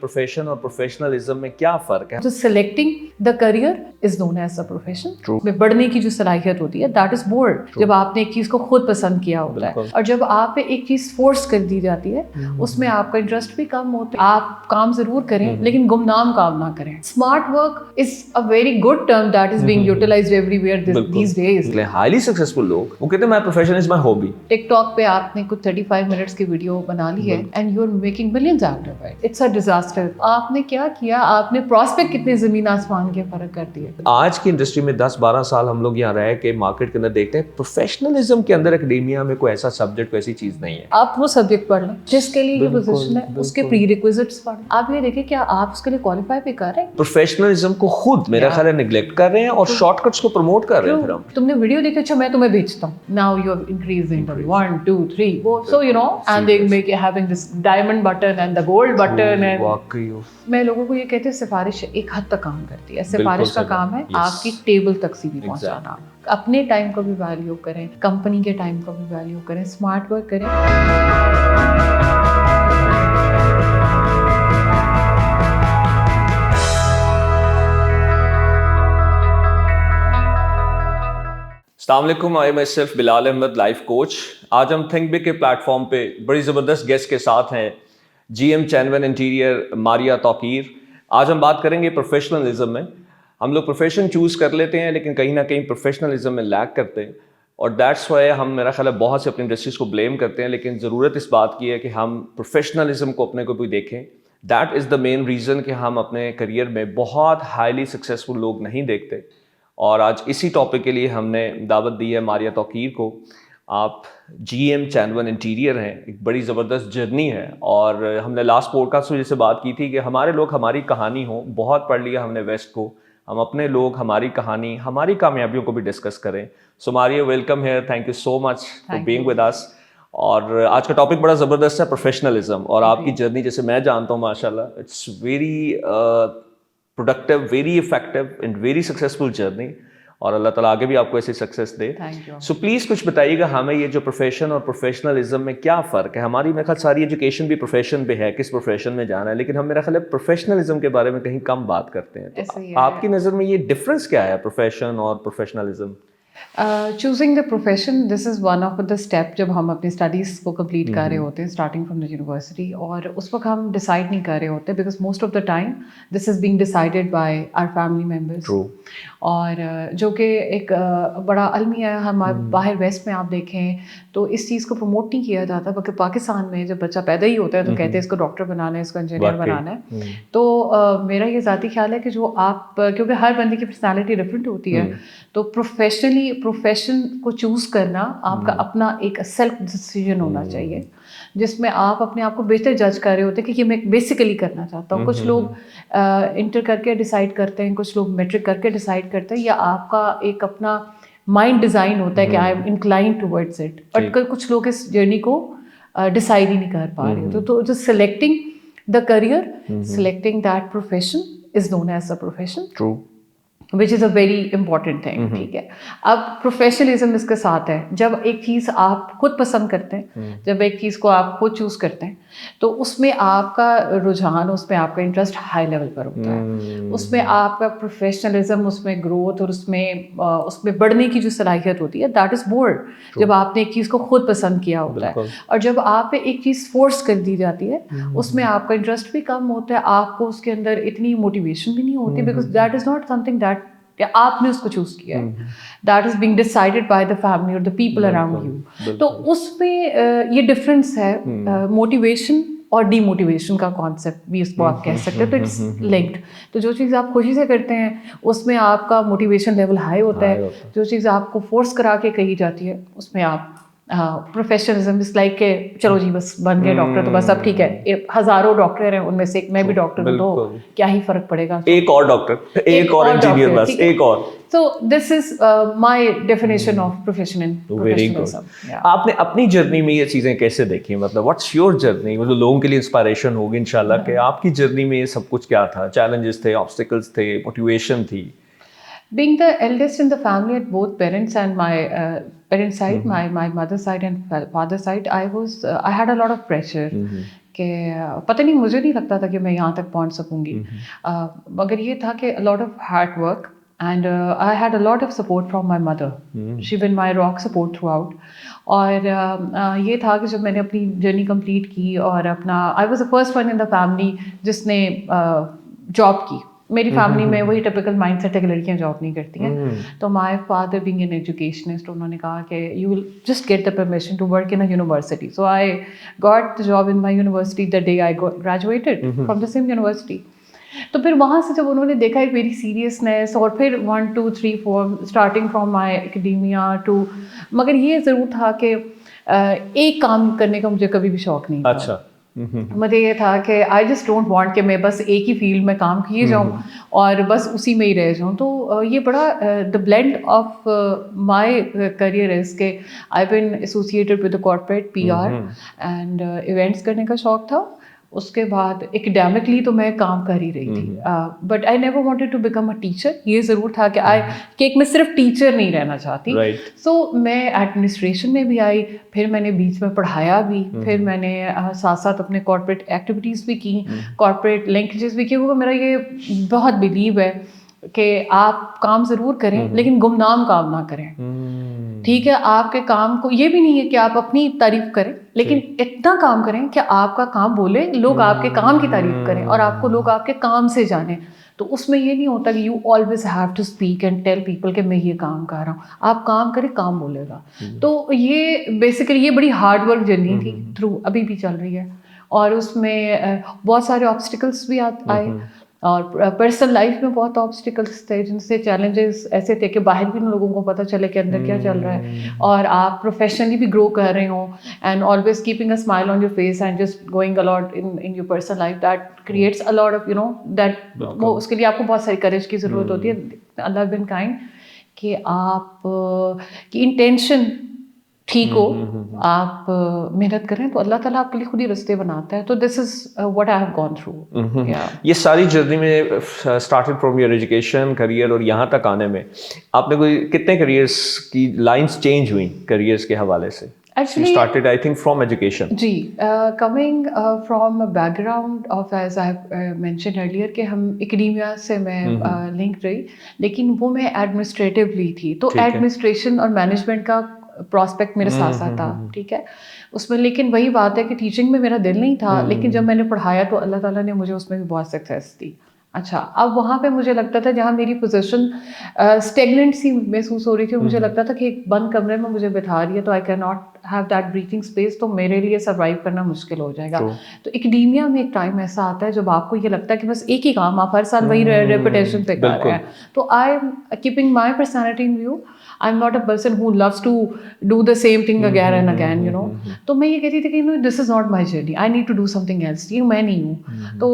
Profession और professionalism में क्या फ़र्क है? So selecting the career is known as a profession. में बढ़ने की जो सलाहियत होती है that is bored. जब आपने एक चीज़ को खुद पसंद किया होता है और जब आप पे एक चीज़ फोर्स कर दी जाती है उसमें आपका इंटरेस्ट भी कम होता है. आप काम ज़रूर करें लेकिन गुमनाम काम ना करें. Smart work is a very good term that is being utilized everywhere these days. Highly successful लोग वो कहते हैं my profession is my hobby. TikTok पे आपने कुछ 35 मिनट्स की वीडियो बना ली है and you are making millions out of it. It's a disaster. आपने क्या किया? आपने प्रॉस्पेक्ट कितने ज़मीन आसमान के फर्क कर दिए. आज की इंडस्ट्री में 10-12 साल हम लोग यहाँ रहे के मार्केट के अंदर देखते हैं प्रोफेशनलिज्म के अंदर एकेडेमिया में कोई ऐसा सब्जेक्ट कोई ऐसी चीज़ नहीं है. आप वो सब्जेक्ट पढ़ लें जिसके लिए ये पोजीशन है उसके प्री रिक्विजिट्स पढ़ें. आप ये देखें क्या आप उसके लिए क्वालिफाई भी कर रहे हैं. प्रोफेशनलिज्म को खुद मेरा ख्याल है निगलेक्ट कर रहे हैं और शॉर्टकट्स को प्रमोट कर रहे हैं. फिर हम तुमने वीडियो देखी अच्छा मैं तुम्हें भेजता हूँ. Now you have increased the interview 1 2 3 वो so you know and they make having this diamond button and the gold button and वाकई मैं लोगों को ये कहते हैं सिफारिश एक हद तक काम करती है. सिफारिश का काम है आपकी टेबल तक सीधी पहुंचाना. अपने टाइम को भी वैल्यू करें, कंपनी के टाइम को भी वैल्यू करें, स्मार्ट वर्क करें. अस्सलाम वालेकुम, I myself Bilal Ahmad life coach. आज हम थिंक बिग के प्लेटफॉर्म पे बड़ी ज़बरदस्त गेस्ट के साथ हैं GM चैनवन इंटीरियर मारिया तौकीर. आज हम बात करेंगे प्रोफेशनलिज्म में. हम लोग प्रोफेशन चूज़ कर लेते हैं लेकिन कहीं ना कहीं प्रोफेशनलिज्म में लैक करते हैं और दैट्स वाई हम मेरा ख्याल है बहुत से अपनी इंडस्ट्रीज को ब्लेम करते हैं. लेकिन ज़रूरत इस बात की है कि हम प्रोफेशनलिज्म को अपने को भी देखें. That is the main reason कि हम अपने करियर में बहुत हाईली सक्सेसफुल लोग नहीं देखते. और आज इसी टॉपिक के लिए हमने दावत दी है मारिया तौकीर को. आप GM चैनवन इंटीरियर हैं. एक बड़ी ज़बरदस्त जर्नी है और हमने लास्ट पॉडकास्ट में जैसे बात की थी कि हमारे लोग हमारी कहानी हो. बहुत पढ़ लिया हमने वेस्ट को, हम अपने लोग हमारी कहानी हमारी कामयाबियों को भी डिस्कस करें. So Maria welcome here, thank you so much for being with us. और आज का टॉपिक बड़ा ज़बरदस्त है प्रोफेशनलिज्म और आपकी जर्नी जैसे मैं जानता हूँ माशाल्लाह it's very productive, very effective and very successful journey और अल्लाह ताला आगे भी आपको ऐसी सक्सेस दे. सो प्लीज़ कुछ बताइएगा हमें ये जो प्रोफेशन और प्रोफेशनलिज्म में क्या फ़र्क है. हमारी मेरे ख्याल सारी एजुकेशन भी प्रोफेशन पे है, किस प्रोफेशन में जाना है, लेकिन हम मेरा ख्याल है प्रोफेशनलिज्म के बारे में कहीं कम बात करते हैं. तो आपकी नज़र में ये डिफरेंस क्या है प्रोफेशन और professionalism? Choosing the profession this is one of the step जब हम अपनी स्टडीज़ को कंप्लीट कर रहे होते हैं स्टार्टिंग फ्रॉम द यूनिवर्सिटी और उस वक्त हम डिसाइड नहीं कर रहे होते because most of the time this is being decided by our family members. और जो कि एक बड़ा अलमिया है. हम बाहर वेस्ट में आप देखें तो इस चीज़ को प्रमोट नहीं किया जाता बल्कि पाकिस्तान में जब बच्चा पैदा ही होता है तो कहते हैं इसको डॉक्टर बनाना है, इसको इंजीनियर बनाना है. तो मेरा ये ज़ाती ख्याल है कि जो आप क्योंकि हर बंदे की पर्सनैलिटी डिफरेंट होती है तो प्रोफेशन को चूज़ करना आपका अपना एक सेल्फ डिसीजन होना चाहिए जिसमें आप अपने आप को बेहतर जज कर रहे होते हैं कि ये मैं बेसिकली करना चाहता हूँ. कुछ लोग इंटर करके डिसाइड करते हैं, कुछ लोग मैट्रिक करके डिसाइड करते हैं, या आपका एक अपना माइंड डिज़ाइन होता है कि I am inclined towards it. But कुछ लोग इस जर्नी को डिसाइड ही नहीं कर पा रहे. तो जो selecting the career, selecting that profession is known as a profession. True. Which is a very important thing. ठीक है. अब प्रोफेशनलिज्म इसके साथ है जब एक चीज़ आप खुद पसंद करते हैं, जब एक चीज़ को आप खुद चूज़ करते हैं तो उसमें आपका रुझान, उसमें आपका इंटरेस्ट हाई लेवल पर होता है. उसमें आपका प्रोफेशनलिज्म, उसमें ग्रोथ और उसमें बढ़ने की जो सलाहियत होती है दैट इज़ बोर्ड. जब आपने एक चीज़ को खुद पसंद किया होता है और जब आप पे एक चीज़ फोर्स कर दी जाती है उसमें आपका इंटरेस्ट भी कम होता है, आपको उसके अंदर इतनी मोटिवेशन भी नहीं होती because that is not something that आपने उसको चूज किया है. That is being decided by the family और द पीपल अराउंड यू. तो उसमें ये डिफरेंस है मोटिवेशन और डीमोटिवेशन का कॉन्सेप्ट भी इसको आप कह सकते हैं. तो इट्स लिंक्ड. तो जो चीज़ आप खुशी से करते हैं उसमें आपका मोटिवेशन लेवल हाई होता है. जो चीज़ आपको फोर्स करा के कही जाती है उसमें आप प्रोफेशनलिज्म इज लाइक के चलो जी बस बन गए डॉक्टर तो बस अब ठीक है. हजारों डॉक्टर हैं उनमें से मैं भी डॉक्टर हूँ तो क्या ही फर्क पड़ेगा. एक और डॉक्टर, एक और इंजीनियर, बस एक और. So this is my definition of profession in professionalism. आपने अपनी जर्नी में ये चीज़ें कैसे देखी? मतलब व्हाट्स योर जर्नी? मतलब लोगों के लिए इंस्पिरेशन होगी इंशाल्लाह कि आपकी जर्नी में ये सब कुछ क्या था, चैलेंजेस थे, ऑब्स्टिकल्स थे, मोटिवेशन थी. Being the eldest in the family at both parents and my parents side, my mother's side and father's side, I had a lot of pressure کہ پتہ نہیں مجھے نہیں لگتا تھا کہ میں یہاں تک پہنچ سکوں گی. مگر یہ تھا کہ lot of hard work and I had a lot of support from my mother. She been my rock support through out. اور یہ تھا کہ جب میں نے اپنی جرنی کمپلیٹ کی اور اپنا I was the first one in the family جس نے جاب کی. میری فیملی میں وہی ٹپیکل مائنڈ سیٹ ہے کہ لڑکیاں جاب نہیں کرتی ہیں. تو my father being an educationist, انہوں نے کہا کہ you will just get the permission to work in a university. So I got the job in my university the day I graduated from the same university. تو پھر وہاں سے جب انہوں نے دیکھا ایک میری سیریسنیس اور پھر 1 2 3 4 starting from my academia to, مگر یہ ضرور تھا کہ ایک کام کرنے کا مجھے کبھی بھی شوق نہیں تھا. اچھا, مجھے یہ تھا کہ آئی جسٹ ڈونٹ وانٹ کہ میں بس ایک ہی فیلڈ میں کام کیے جاؤں اور بس اسی میں ہی رہ جاؤں. تو یہ بڑا the blend of my career is کہ I been associated with the corporate P R and events کرنے کا شوق تھا. اس کے بعد اکیڈیمکلی تو میں کام کر ہی رہی تھی, but I never wanted to become a teacher. یہ ضرور تھا کہ میں صرف ٹیچر نہیں رہنا چاہتی. سو میں ایڈمنسٹریشن میں بھی آئی, پھر میں نے بیچ میں پڑھایا بھی, پھر میں نے ساتھ ساتھ اپنے کارپوریٹ ایکٹیویٹیز بھی کی, کارپوریٹ لنکیجز بھی کی. کیونکہ میرا یہ بہت بلیو ہے کہ آپ کام ضرور کریں لیکن گمنام کام نہ کریں. ٹھیک ہے, آپ کے کام کو یہ بھی نہیں ہے کہ آپ اپنی تعریف کریں, لیکن اتنا کام کریں کہ آپ کا کام بولے, لوگ آپ کے کام کی تعریف کریں اور آپ کو لوگ آپ کے کام سے جانیں. تو اس میں یہ نہیں ہوتا کہ you always have to speak and tell people کہ میں یہ کام کر رہا ہوں. آپ کام کریں, کام بولے گا. تو یہ بیسیکلی یہ بڑی ہارڈ ورک جرنی تھی, تھرو ابھی بھی چل رہی ہے. اور اس میں بہت سارے آبسٹیکلس بھی آئے, اور پرسنل لائف میں بہت آبسٹیکلس تھے جن سے چیلنجز ایسے تھے کہ باہر بھی لوگوں کو پتہ چلے کہ اندر کیا چل رہا ہے, اور آپ پروفیشنلی بھی گرو کر رہے ہوں and always keeping a smile on your face and just going a lot in your personal life. That creates a lot of that, وہ اس کے لیے آپ کو بہت ساری کریج کی ضرورت ہوتی ہے. اللہ بن کائنڈ کہ آپ کی انٹینشن ٹھیک ہو, آپ محنت کریں تو اللہ تعالیٰ آپ کے لیے خود ہی رستے بناتا ہے. تو this is what I have gone through. یہ ساری جرنی میں started from your education career اور یہاں تک آنے میں آپ نے کوئی کتنے کریئرس کی لائنس چینج ہوئیں کریئرس کے حوالے سے؟ Actually, started I think from education. G, coming from a background of, as I mentioned earlier, کہ ہم اکیڈیمیا سے میں لنک رہی, لیکن وہ میں ایڈمنسٹریٹیولی تھی. تو ایڈمنسٹریشن اور مینجمنٹ کا پراسپیکٹ میرے ساتھ ساتھ تھا, ٹھیک ہے اس میں. لیکن وہی بات ہے کہ ٹیچنگ میں میرا دل نہیں تھا, لیکن جب میں نے پڑھایا تو اللہ تعالیٰ نے مجھے اس میں بھی بہت سکسیس دی. اچھا, اب وہاں پہ مجھے لگتا تھا جہاں میری پوزیشن اسٹیگننٹ سی محسوس ہو رہی تھی, مجھے لگتا تھا کہ ایک بند کمرے میں مجھے بٹھا رہی ہے تو I can not have that breathing space, تو میرے لیے سروائیو کرنا مشکل ہو جائے گا. تو اکیڈیمیا میں ایک ٹائم ایسا آتا ہے جب آپ کو یہ لگتا ہے کہ بس ایک ہی کام آپ ہر سال وہی ریپیٹیشن پہ کر رہے ہیں. تو I am keeping my personality in view. I am not a person who loves to do the same thing again and again, you know. تو میں یہ کہتی تھی کہ this is not my journey, I need to do something else. یہ میں نہیں ہوں. تو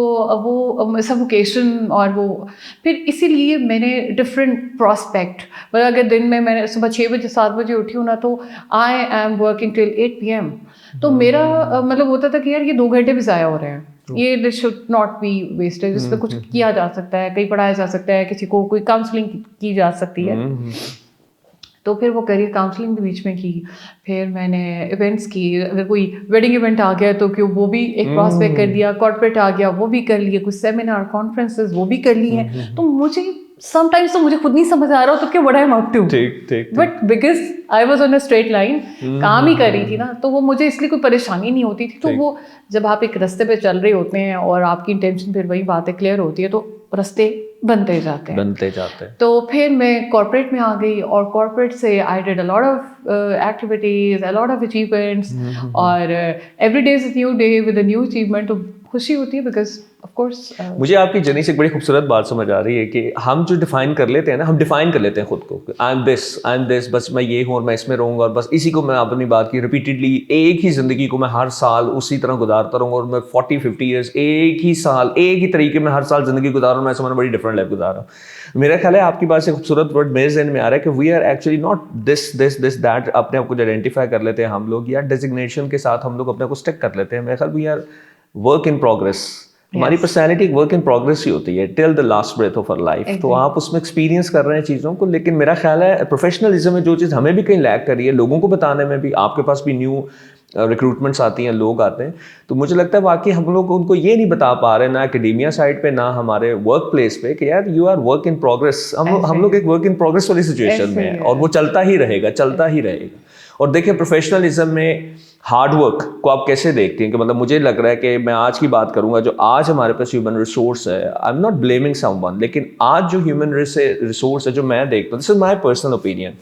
وہ سفوکیشن, اور وہ پھر اسی لیے میں نے ڈفرینٹ پراسپیکٹ, مطلب اگر دن میں نے صبح 6 بجے 7 بجے اٹھی ہوں نا, تو I am working till 8 PM. تو میرا مطلب ہوتا تھا کہ یار یہ 2 گھنٹے بھی ضائع ہو رہے ہیں, یہ this should not be wasted. اس پہ کچھ کیا جا سکتا ہے, کہیں پڑھایا جا سکتا ہے, کسی کو کوئی کاؤنسلنگ کی جا سکتی ہے. تو پھر وہ کریئر کاؤنسلنگ بھی بیچ میں کی. پھر میں نے ایونٹس کی, اگر کوئی ویڈنگ ایونٹ آ گیا تو کہ وہ بھی ایک پراسپیکٹ کر دیا, کارپوریٹ آ گیا وہ بھی کر لیے, کچھ سیمینار کانفرنسز وہ بھی کر لی ہیں. تو مجھے سم ٹائمس تو مجھے خود نہیں سمجھ آ رہا ہوتا کہ what I'm up to, but because I was on a straight line, کام ہی کر رہی تھی نا, تو وہ مجھے اس لیے کوئی پریشانی نہیں ہوتی تھی. تو وہ جب آپ ایک رستے پہ چل رہے ہوتے ہیں اور آپ کی انٹینشن پھر وہی باتیں کلیئر ہوتی ہے, تو رستے بنتے جاتے ہیں. تو پھر میں کارپوریٹ میں آ گئی, اور کارپوریٹ سے I did a lot of activities, a lot of achievements, اور every day is a new day with a new achievement. تو خوشی ہوتی ہے بیکاز آف کورس. مجھے آپ کی جرنی سے ایک بڑی خوبصورت بات سمجھ آ رہی ہے کہ ہم جو ڈیفائن کر لیتے ہیں نا, ہم ڈیفائن کر لیتے ہیں خود کو, آئی ایم دس, بس میں یہ ہوں اور میں اس میں رہوں گا, اور بس اسی کو میں اپنی بات کی ریپیٹیڈلی ایک ہی زندگی کو میں ہر سال اسی طرح گزارتا رہوں گا, اور میں 40-50 ایئرس ایک ہی سال ایک ہی طریقے میں ہر سال زندگی گزار رہا ہوں. میں سمجھنا بڑی ڈفرنٹ لائف گزار رہا ہوں. میرا خیال ہے آپ کی بات سے خوبصورت ورڈ میرے ذہن میں آ رہا ہے کہ we are actually not this that. اپنے آپ کو آئیڈینٹیفائی کر لیتے ہیں ہم لوگ, یا ڈیزگنیشن کے ساتھ ہم لوگ اپنے کو اسٹک کر لیتے ہیں. میرا خیال we are work in progress. ہماری پرسنالٹی ایک ورک ان پروگرس ہی ہوتی ہے till the last breath of our life. تو آپ اس میں ایکسپیرینس کر رہے ہیں چیزوں کو, لیکن میرا خیال ہے پروفیشنلزم میں جو چیز ہمیں بھی کہیں لیک کر رہی ہے, لوگوں کو بتانے میں بھی, آپ کے پاس بھی نیو ریکروٹمنٹس آتی ہیں, لوگ آتے ہیں, تو مجھے لگتا ہے واقعی ہم لوگ ان کو یہ نہیں بتا پا رہے, نہ اکیڈیمیا سائڈ پہ نہ ہمارے ورک پلیس پہ, کہ یار you are work in progress. ہم لوگ ایک ورک ان پروگرس والی سچویشن میں ہیں, اور وہ چلتا ہی رہے گا, چلتا ہی رہے گا. اور دیکھیں پروفیشنلزم میں ہارڈ ورک کو آپ کیسے دیکھتے ہیں؟ کہ مطلب مجھے لگ رہا ہے کہ میں آج کی بات کروں گا, جو آج ہمارے پاس ہیومن ریسورس ہے, آئی am not blaming some one, لیکن آج جو ہیومن ریسورس ہے جو میں دیکھتا ہوں, دس از مائی پرسنل اوپینین,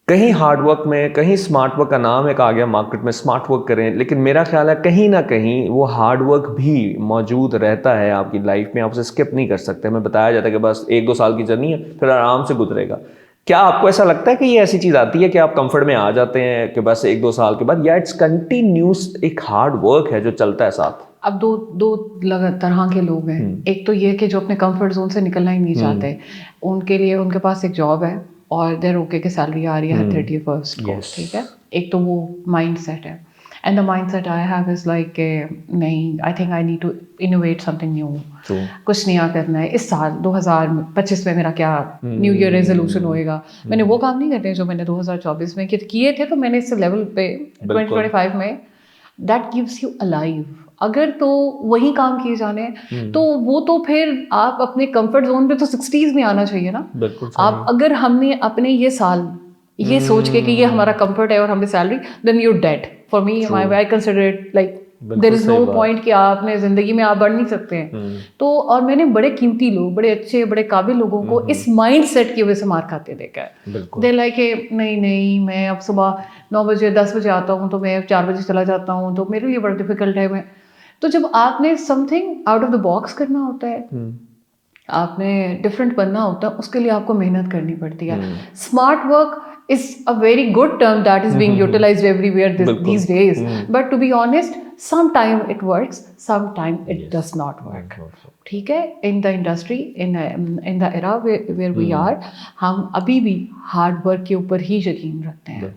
کہیں ہارڈ ورک میں, کہیں اسمارٹ ورک کا نام ایک آ گیا مارکیٹ میں, اسمارٹ ورک کریں, لیکن میرا خیال ہے کہیں نہ کہیں وہ ہارڈ ورک بھی موجود رہتا ہے آپ کی لائف میں, آپ اسے اسکپ نہیں کر سکتے. ہمیں بتایا جاتا ہے کہ بس 1-2 سال کی جرنی ہے, پھر آرام سے گزرے گا. کیا آپ کو ایسا لگتا ہے کہ یہ ایسی چیز آتی ہے کہ آپ کمفرٹ میں آ جاتے ہیں کہ بس 1-2 سال کے بعد, یا اٹس کنٹینیوس ایک ہارڈ ورک ہے جو چلتا ہے ساتھ؟ اب دو طرح کے لوگ ہیں. ایک تو یہ کہ جو اپنے کمفرٹ زون سے نکلنا ہی نہیں چاہتے, ان کے لیے ان کے پاس ایک جاب ہے اور دیر اوکے کہ سیلری آ رہی ہے 31st کو, ٹھیک ہے. ایک تو وہ مائنڈ سیٹ ہے, and the mindset I have is like کہ نہیں, I think I need to innovate something new, کچھ نیا کرنا ہے اس سال 2025 میں. میرا کیا نیو ایئر ریزولوشن ہوئے گا, میں نے وہ کام نہیں کرنے جو میں نے 2024 میں کیے تھے, تو میں نے اس لیول پہ 2025 میں, دیٹ گیوس یو الائیو. اگر تو وہی کام کیے جانے ہیں تو وہ تو پھر آپ اپنے کمفرٹ زون پہ تو 60s میں آنا چاہیے نا. آپ اگر ہم نے اپنے یہ سال یہ سوچ کے کہ یہ ہمارا کمفرٹ ہے اور ہمیں salary, then you did. For me I consider it like there is no point کہ آپ نے زندگی میں آپ بڑھ نہیں سکتے ہیں. تو اور میں نے بڑے قیمتی لوگ, بڑے اچھے, بڑے قابل لوگوں کو اس مائنڈ سیٹ کی وجہ سے مار کھاتے دیکھا ہے. دے لائک کہ نہیں میں اب صبح 9 بجے 10 بجے آتا ہوں تو میں 4 بجے چلا جاتا ہوں, تو میرے لیے بڑا ڈیفیکلٹ ہے. میں تو جب آپ نے some thing out of the box کرنا ہوتا ہے, آپ نے ڈفرینٹ بننا ہوتا ہے, اس کے لیے آپ کو محنت کرنی پڑتی ہے. Smart work is a very good term that is being utilized everywhere these days, but to be honest, sometime it works, sometime it does not work. ٹھیک ہے, in the industry, in the era where we are, ہم ابھی بھی hard work کے اوپر ہی یقین رکھتے ہیں.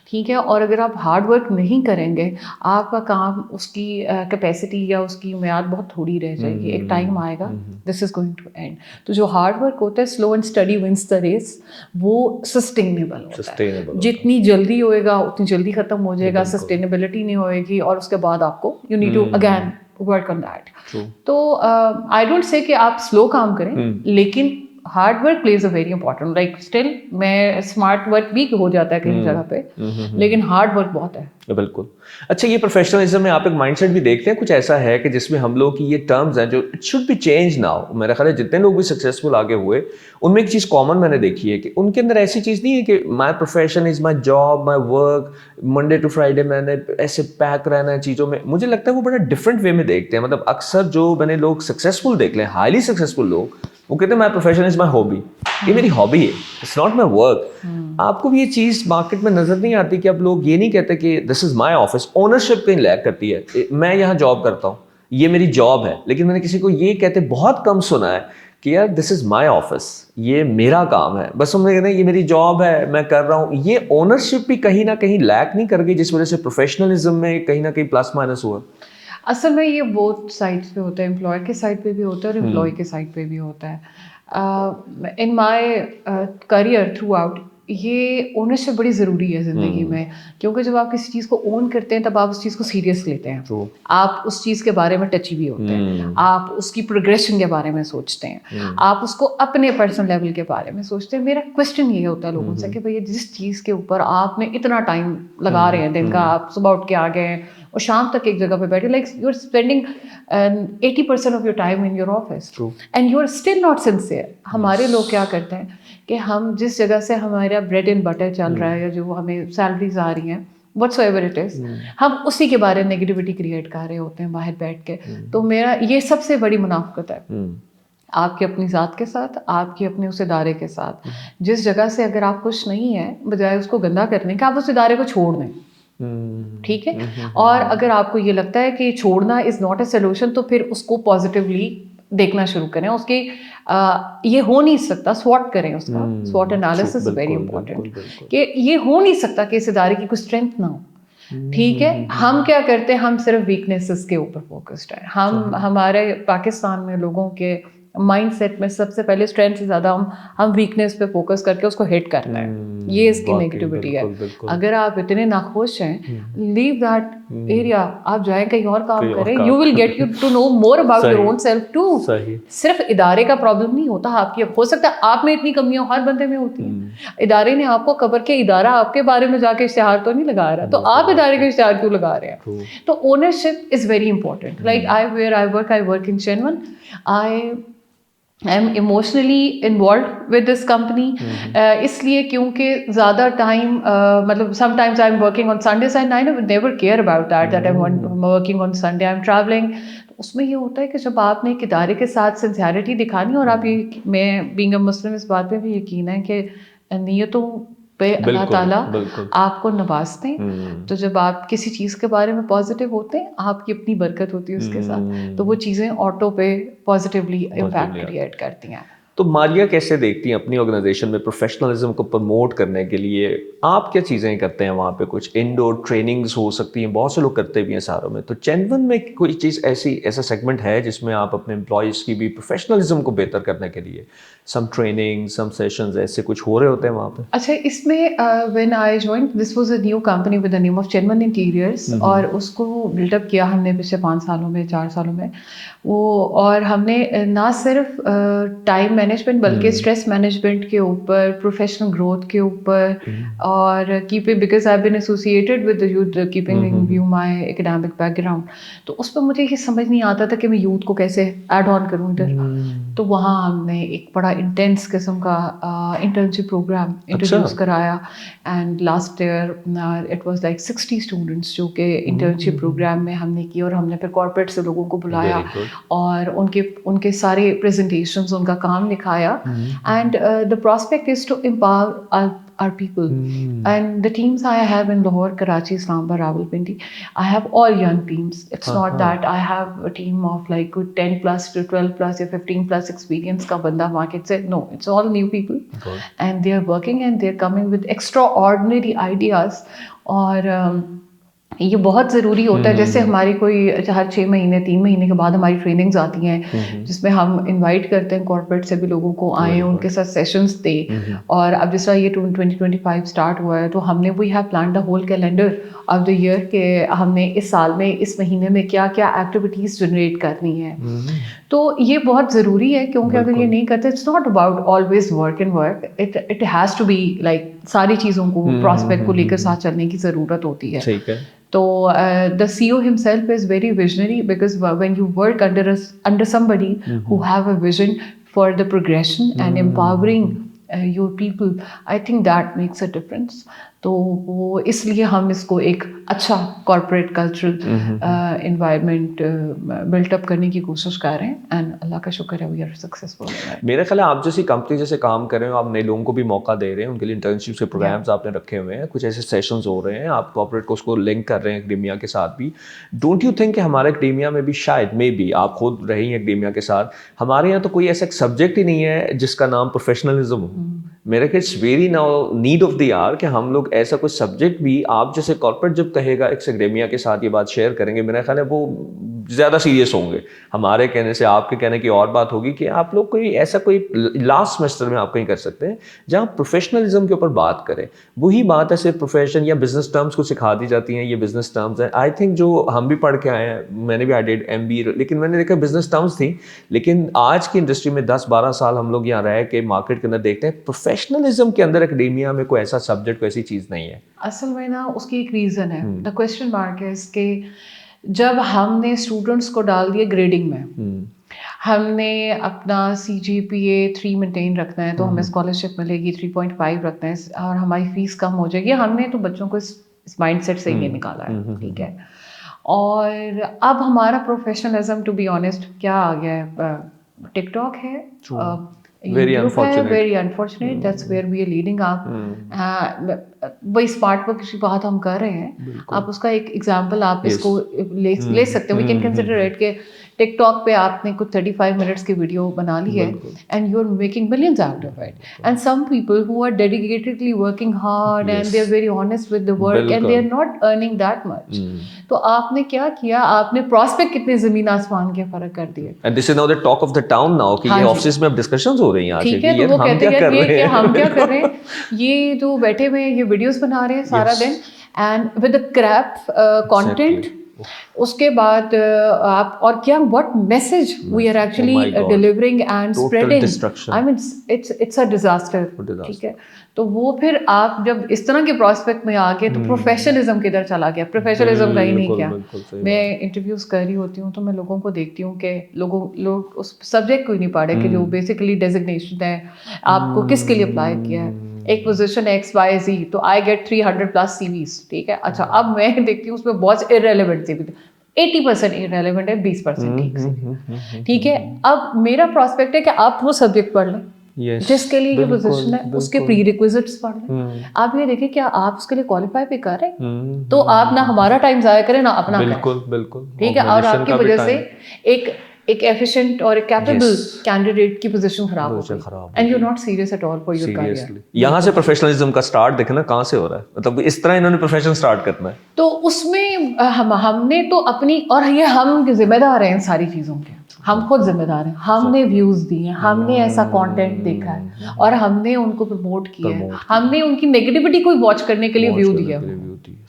ٹھیک ہے, اور اگر آپ ہارڈ ورک نہیں کریں گے, آپ کا کام, اس کی کیپیسٹی یا اس کی میعاد بہت تھوڑی رہ جائے گی. ایک ٹائم آئے گا, this is going to end. تو جو ہارڈ ورک ہوتا ہے, slow and steady wins the race, وہ سسٹینیبل ہوتا ہے. جتنی جلدی ہوئے گا اتنی جلدی ختم ہو جائے گا, سسٹینیبلٹی نہیں ہوئے گی, اور اس کے بعد آپ کو you need to again work on that. تو آئی ڈونٹ سے کہ آپ سلو کام کریں, لیکن hard work plays a very important. Like still میں اسمارٹ ورک بھی ہو جاتا ہے کہیں جگہ پہ, لیکن ہارڈ ورک بہت ہے. بالکل. اچھا, یہ پروفیشنلزم میں آپ ایک مائنڈ سیٹ بھی دیکھتے ہیں, کچھ ایسا ہے کہ جس میں ہم لوگ کی یہ ٹرمز ہیں جو it should be change now. میرا خیال ہے جتنے لوگ بھی سکسیزفل آگے ہوئے, ان میں ایک چیز کامن میں نے دیکھی ہے کہ ان کے اندر ایسی چیز نہیں ہے کہ my profession is my job, my work, Monday to Friday میں نے ایسے پیک رہنا ہے چیزوں میں. مجھے لگتا ہے وہ بڑا ڈفرینٹ وے میں دیکھتے ہیں. مطلب اکثر جو میں نے لوگ سکسیزفل دیکھ لیں, ہائیلی سکسیزفل لوگ, وہ کہتے ہیں مائی پروفیشن از مائی ہابی, یہ میری ہابی ہے, اٹس ناٹ مائی ورک. آپ کو بھی یہ چیز مارکیٹ میں نظر نہیں آتی کہ اب لوگ یہ نہیں کہتے کہ this is my office. Ownership کہیں لیک کرتی ہے, میں یہاں جاب کرتا ہوں, یہ میری جاب ہے. لیکن میں نے کسی کو یہ کہتے بہت کم سنا ہے کہ یار دس از مائی آفس, یہ میرا کام ہے. بس ہم نے کہتے ہیں یہ میری جاب ہے, میں کر رہا ہوں. یہ اونرشپ بھی کہیں نہ کہیں لیک نہیں کر گئی, جس وجہ سے پروفیشنلزم میں کہیں نہ کہیں پلس مائنس ہوا. اصل میں یہ بوتھ سائڈس پہ ہوتا ہے, امپلائر کے سائڈ پہ بھی ہوتا ہے اور امپلائی کے سائڈ پہ بھی ہوتا ہے. ان مائی کریئر تھرو آؤٹ یہ اونرشپ بڑی ضروری ہے زندگی میں, کیونکہ جب آپ کسی چیز کو اون کرتے ہیں تب آپ اس چیز کو سیریس لیتے ہیں, آپ اس چیز کے بارے میں ٹچی بھی ہوتے ہیں, آپ اس کی پروگریشن کے بارے میں سوچتے ہیں, آپ اس کو اپنے پرسنل لیول کے بارے میں سوچتے ہیں. میرا کوشچن یہ ہوتا ہے لوگوں سے کہ بھائی جس چیز کے اوپر آپ نے اتنا ٹائم لگا رہے ہیں, دن کا آپ صبح اٹھ کے آ گئے ہیں اور شام تک ایک جگہ پہ بیٹھے, like you are spending 80% of your time in your office and you are still not sincere. ہمارے لوگ کیا کرتے ہیں کہ ہم جس جگہ سے ہمارا بریڈ اینڈ بٹر چل رہا ہے یا جو ہمیں سیلریز آ رہی ہیں, وٹس ایور اٹ از, ہم اسی کے بارے میں نگیٹیوٹی کریٹ کر رہے ہوتے ہیں باہر بیٹھ کے. تو میرا یہ سب سے بڑی منافقت ہے آپ کی اپنی ذات کے ساتھ, آپ کی اپنے اس ادارے کے ساتھ. جس جگہ سے اگر آپ خوش نہیں ہیں, بجائے اس کو گندا کرنے کہ آپ اس ادارے کو چھوڑ دیں. ٹھیک ہے, اور اگر آپ کو یہ لگتا ہے کہ چھوڑنا از ناٹ اے سولوشن, تو پھر اس کو پازیٹیولی دیکھنا شروع کریں. اس کی یہ ہو نہیں سکتا, سواٹ کریں اس کا, سواٹ انالیسس ویری امپورٹنٹ, کہ یہ ہو نہیں سکتا کہ اس ادارے کی کوئی اسٹرینتھ نہ ہو. ٹھیک ہے, ہم کیا کرتے ہیں, ہم صرف ویکنیسز کے اوپر فوکسڈ ہیں. ہمارے پاکستان میں لوگوں کے माइंड सेट में सबसे पहले स्ट्रेंथ से ज़्यादा हम वीकनेस पे फोकस करके उसको हिट करना है, ये इसकी नेगेटिविटी है। अगर आप इतने नाखुश हैं, लीव दैट एरिया, आप जाएं कहीं और काम करें, you will get you to know more about your own self too. सिर्फ इदारे का प्रॉब्लम नहीं होता, आपकी हो सकता है आप में इतनी कमियां हर बंदे में होती हैं, इदारे ने आपको कवर के इदारा आपके बारे में जाके इश्तिहार तो नहीं लगा रहा, तो आप इदारे का इश्तिहार क्यों लगा रहे हैं? तो ownership is very important. Like I work in Chenwan. I am emotionally involved with this company. इसलिए क्योंकि ज़्यादा टाइम मतलब sometimes I'm working on Sundays and I never care about that I'm working on Sunday, I'm traveling. तो उसमें ये होता है कि जब आपने एक इदारे के साथ सिंसियरिटी दिखानी, और आप ये, मैं बीइंग अ मुस्लिम इस बात पे भी यकीन है कि नीयतों पे अल्लाह ताला आपको नवाजते हैं। तो जब आप किसी चीज़ के बारे में पॉजिटिव होते हैं, आपकी अपनी बरकत होती है उसके साथ, तो वो चीज़ें ऑटो पे पॉजिटिवली इम्पैक्ट क्रिएट करती हैं। तो मारिया कैसे देखती हैं अपनी ऑर्गेनाइजेशन में प्रोफेशनलिज्म को प्रमोट करने के लिए? आप क्या चीज़ें करते हैं वहाँ पे? कुछ इंडोर ट्रेनिंग्स हो सकती हैं, बहुत से लोग करते भी हैं शहरों में, तो चेनवन में कोई चीज़ ऐसा सेगमेंट है जिसमें आप अपने एम्प्लॉयज़ की भी प्रोफेशनलिज्म को बेहतर करने के लिए सम ट्रेनिंग, सम सेशंस ऐसे कुछ हो रहे होते हैं वहाँ पे? अच्छा, इसमें when I joined, this was a new company with the name of ChenOne interiors, और उसको बिल्डअप किया हमने पिछले 5 सालों में, 4 सालों में वो, और हमने ना सिर्फ टाइम मैनेजमेंट बल्कि स्ट्रेस मैनेजमेंट के ऊपर, प्रोफेशनल ग्रोथ के ऊपर, और keeping, because I have been associated with the youth, keeping in view my academic background, तो उस पर मुझे ये समझ नहीं आता था कि मैं यूथ को कैसे ऐड ऑन करूँ इधर। तो वहाँ हमने एक बड़ा इंटेंस किस्म का इंटर्नशिप प्रोग्राम इंट्रोड्यूस कराया, and last year it was like 60 students जो कि इंटर्नशिप प्रोग्राम में हमने की, और हमने फिर कॉर्पोरेट से लोगों को बुलाया और उनके सारे प्रेजेंटेशंस, उनका काम दिखाया, and the prospect is to empower our people. And the teams I have in Lahore, Karachi, Islamabad, Rawalpindi, I have all young teams. It's not that I have a team of like 10 plus to 12 plus or 15 plus experience ka banda market se. No, it's all new people. And they are working and they are coming with extraordinary ideas. और ये बहुत ज़रूरी होता है। जैसे हमारी कोई हर 6 महीने 3 महीने के बाद हमारी ट्रेनिंग्स आती हैं, जिसमें हम इनवाइट करते हैं कॉर्पोरेट से भी लोगों को आए, उनके साथ सेशंस दे। और अब जिस तरह ये 2025 स्टार्ट हुआ है, तो हमने we have plan the whole calendar of the year के हमने इस साल में, इस महीने में क्या क्या एक्टिविटीज़ जनरेट करनी है। तो ये बहुत ज़रूरी है, क्योंकि अगर ये नहीं करते, it's not about always work and work, it has to be like सारी चीज़ों को, प्रॉस्पेक्ट को लेकर साथ चलने की ज़रूरत होती है। So the CEO himself is very visionary, because when you work under somebody who have a vision for the progression and empowering your people, I think that makes a difference. तो वो इसलिए हम इसको एक अच्छा कॉर्पोरेट कल्चरल एनवायरनमेंट बिल्टअप करने की कोशिश कर रहे हैं, एंड अल्लाह का शुक्र है वी आर सक्सेसफुल। मेरा ख्याल है आप जैसी कंपनी जैसे काम कर रहे हो, आप नए लोगों को भी मौका दे रहे हैं, उनके लिए इंटर्नशिप के प्रोग्राम्स आपने रखे हुए हैं, कुछ ऐसे सेशंस हो रहे हैं, आप कॉर्पोरेट को उसको लिंक कर रहे हैं एकेडेमिया के साथ भी। डोंट यू थिंक कि हमारे एकेडेमिया में भी शायद मे बी, आप खुद रही हैं एकेडेमिया के साथ, हमारे यहाँ तो कोई ऐसा सब्जेक्ट ही नहीं है जिसका नाम प्रोफेशनलिज्म हो। मेरे ख्याल it's very now need of the hour कि हम लोग ऐसा कुछ सब्जेक्ट भी, आप जैसे कॉर्पोरेट जब कहेगा एक एकेडेमिया के साथ ये बात शेयर करेंगे, मेरा ख्याल है वो ज़्यादा सीरियस होंगे। हमारे कहने से आपके कहने की और बात होगी कि आप लोग कोई ऐसा कोई लास्ट सेमेस्टर में आप कहीं कर सकते हैं जहाँ प्रोफेशनलिज्म के ऊपर बात करें। वही बात है, सिर्फ प्रोफेशन या बिजनेस टर्म्स को सिखा दी जाती हैं, ये बिजनेस टर्म्स हैं। आई थिंक जो हम भी पढ़ के आए हैं, मैंने भी आई डिड MBA, लेकिन मैंने देखा बिजनेस टर्म्स थी, लेकिन आज की इंडस्ट्री में 10-12 साल हम लोग यहाँ रहे कि मार्केट के अंदर देखते हैं प्रोफेशनलिज्म के अंदर एकेडेमिया में कोई ऐसा सब्जेक्ट, कोई ऐसी चीज़ नहीं है। असल में ना उसकी एक रीज़न है, द क्वेश्चन मार्क है इसके, जब हमने स्टूडेंट्स को डाल दिया ग्रेडिंग में, हमने अपना CGPA 3 मेंटेन रखना है तो हमें स्कॉलरशिप मिलेगी, 3.5 रखना है और हमारी फीस कम हो जाएगी। हमने तो बच्चों को इस माइंडसेट से ही निकाला है, ठीक है। और अब हमारा प्रोफेशनलिज्म, टू बी ऑनेस्ट, क्या आ गया है, टिकटॉक है, Very unfortunate. Very unfortunate. That's where we are leading up. वही स्मार्ट वर्क की बात हम कर रहे हैं, आप उसका एक एग्जांपल आप इसको ले सकते हो। We can consider it कि टिक टॉक पे आपने कुछ 35 मिनट्स की वीडियो बना ली है and you are making millions out of it, and some people who are dedicatedly working hard and they are very honest with the work and they are not earning that much, तो आपने क्या किया, आपने prospect कितने जमीन आसमान के फर्क कर दिए. And this is now the talk of the town now कि ये ऑफिस में अब डिस्कशंस हो रही हैं आज ठीक है, तो वो कहते हैं यार ये हम क्या कर रहे हैं, ये जो बैठे हुए ये वीडियोस बना रहे हैं सारा दिन and with the crap content. उसके बाद आप और क्या what message we are actually delivering and spreading, I mean it's a disaster. ठीक है, तो वो फिर आप जब इस तरह के प्रोस्पेक्ट में आ गए तो प्रोफेशनलिज्म किधर चला गया, प्रोफेशनलिज्म कहीं नहीं गया. मैं इंटरव्यूज कर रही होती हूँ तो मैं लोगों को देखती हूँ कि लोग उस सब्जेक्ट को ही नहीं पढ़े कि जो बेसिकली डेजिग्नेशन है आपको किसके लिए अप्लाई किया है. एक पोजीशन XYZ, तो आई गेट 300+ CVs. ठीक है, अच्छा अब मैं देखती हूँ उसमें बहुत इररेलेवेंट CV, 80% इररेलेवेंट है, 20% ठीक CV. ठीक है, अब मेरा प्रॉस्पेक्ट है कि आप वो सब्जेक्ट पढ़ लें जिसके लिए ये पोजीशन है, उसके प्री रिक्विजिट्स पढ़ लें. आप ये देखिए क्या आप उसके लिए क्वालिफाई भी कर रहे हैं, तो आप ना हमारा टाइम जाया करें ना अपना. बिल्कुल. ठीक है, और आपकी वजह से एक एफिशिएंट और एक कैपेबल कैंडिडेट की पोजीशन खराब हो गई and you are not serious at all for your career. यहाँ से प्रोफेशनलिज्म का स्टार्ट देखना कहाँ से हो रहा है, मतलब इस तरह इन्होंने प्रोफेशन स्टार्ट करना है. तो उसमें हमने तो अपनी, और ये हम जिम्मेदार हैं इन सारी चीज़ों के, हम खुद जिम्मेदार हैं. हमने व्यूज़ दिए हैं, हमने ऐसा कंटेंट देखा है और हमने उनको प्रमोट किया है, हमने उनकी नेगेटिविटी को वॉच करने के लिए व्यू दिया.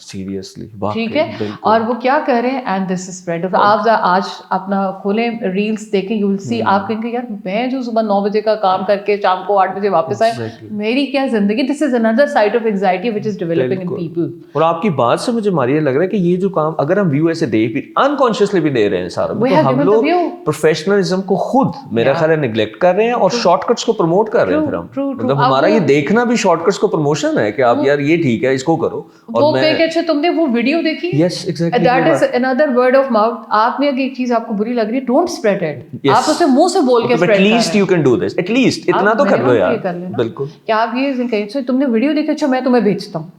सीरियसली, ठीक है, और वो क्या कर रहे हैं एंड दिस इज स्प्रेड. आप आज अपना खोलें रील्स देखें, यू विल सी, आप कहेंगे यार मैं जो सुबह 9 बजे का काम करके शाम को 8 बजे वापस आए, मेरी क्या जिंदगी. This is another side of anxiety which is developing in people. और आपकी बात से मुझे मारिया लग रहा है कि ये जो काम अगर हम व्यू ऐसे देख भी अनकॉन्शियसली भी दे रहे हैं सारा, तो हम लोग प्रोफेशनलिज्म को खुद मेरा ख्याल है निगलेक्ट कर रहे हैं और शॉर्टकट्स को प्रमोट कर रहे हैं. फिर हम मतलब हमारा ये देखना भी शॉर्टकट्स को प्रमोशन है कि आप यार ये ठीक है इसको करो. और मैं अच्छा तुमने वो वीडियो देखी, yes exactly, that is another word of mouth. आपने अगर एक चीज आपको बुरी लग रही है, डोंट स्प्रेड इट. आप उसे मुंह से बोल के स्प्रेड करें. At least you can do this, at least इतना तो कर लो यार. बिल्कुल, क्या आप ये कहें सो तुमने वीडियो देखी, अच्छा मैं तुम्हें भेजता हूँ,